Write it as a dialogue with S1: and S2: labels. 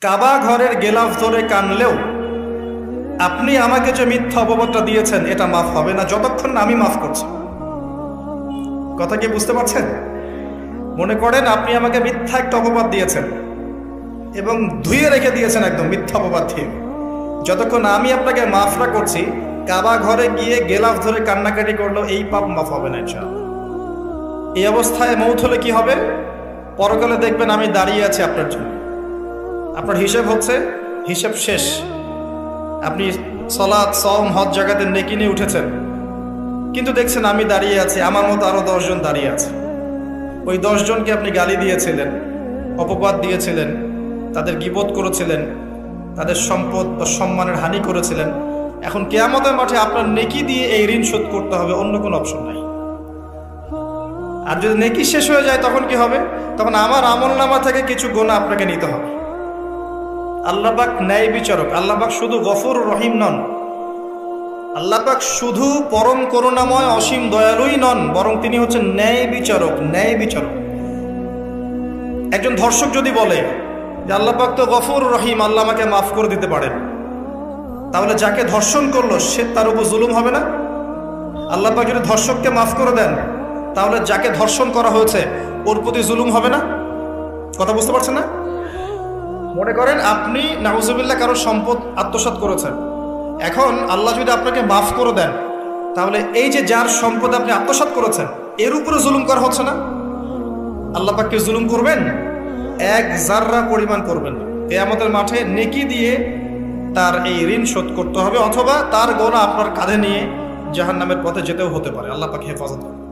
S1: কাবা ঘরের গেলাফ ধরে কানলেও আপনি আমাকে যে মিথ্যা অপবাদটা দিয়েছেন এটা মাফ হবে না যতক্ষণ না আমি মাফ করছি। কথা কি বুঝতে পারছেন? মনে করেন আপনি আমাকে মিথ্যা একটা অপবাদ দিয়েছেন এবং ধুয়ে রেখে দিয়েছেন একদম মিথ্যা অপবাদ দিয়ে। যতক্ষণ আমি আপনাকে মাফ না করছি, কাবা ঘরে গিয়ে গেলাফ ধরে কান্নাকাটি করলো এই পাপ মাফ হবে না ইনশাআল্লাহ। এই অবস্থায় মৌত হলে কি হবে? পরকালে দেখবেন আমি দাঁড়িয়ে আছি আপনার জন্য, আপনার হিসেব হচ্ছে, হিসেব শেষ। আপনি সালাত, সওম, হজ জাকাতে নেকি নিয়ে উঠেছেন, কিন্তু দেখছেন আমি দাঁড়িয়ে আছি, আমার মতো আরো 10 জন দাঁড়িয়ে আছে। ওই 10 জনকে আপনি গালি দিয়েছিলেন, অপবাদ দিয়েছিলেন, তাদের গীবত করেছিলেন, তাদের সম্পদ বা সম্মানের হানি করেছিলেন। এখন কিয়ামতের মাঠে আপনার নেকি দিয়ে এই ঋণ শোধ করতে হবে, অন্য কোনো অপশন নাই। আর যদি নেকি শেষ হয়ে যায় তখন কি হবে? তখন আমার আমলনামা থেকে কিছু গুনাহ আপনাকে নিতে হবে। আল্লাহ পাক ন্যায় বিচারক। আল্লাহ পাক শুধু গফুর রহিম নন, আল্লাহ পাক শুধু পরম করুণাময় অসীম দয়ালুই নন, বরং তিনি হচ্ছেন ন্যায় বিচারক। ন্যায় বিচারক। একজন ধর্ষক যদি বলে যে আল্লাহ পাক তো গফুর রহিম, আল্লাহ আমাকে মাফ করে দিতে পারেন, তাহলে যাকে ধর্ষণ করলো সে তার উপর জুলুম হবে না? আল্লাহ পাক যদি ধর্ষককে মাফ করে দেন, তাহলে যাকে ধর্ষণ করা হয়েছে ওর প্রতি জুলুম হবে না? কথা বুঝতে পারছেন না? মনে করেন আপনি নাউজুবিল্লাহ কারো সম্পদ আত্মসাৎ করেছেন, এখন আল্লাহ যদি আপনাকে মাফ করে দেন, তাহলে এই যে যার সম্পদ আপনি আত্মসাৎ করেছেন এর উপরে জুলুম করা হচ্ছে না? আল্লাহ পাককে জুলুম করবেন? এক জাররা পরিমাণ করবেন না। কিয়ামতের মাঠে নেকি দিয়ে তার এই ঋণ শোধ করতে হবে, অথবা তার গোনা আপনার কাঁধে নিয়ে জাহান্নামের পথে যেতেও হতে পারে। আল্লাহ পাক হেফাজত করুন।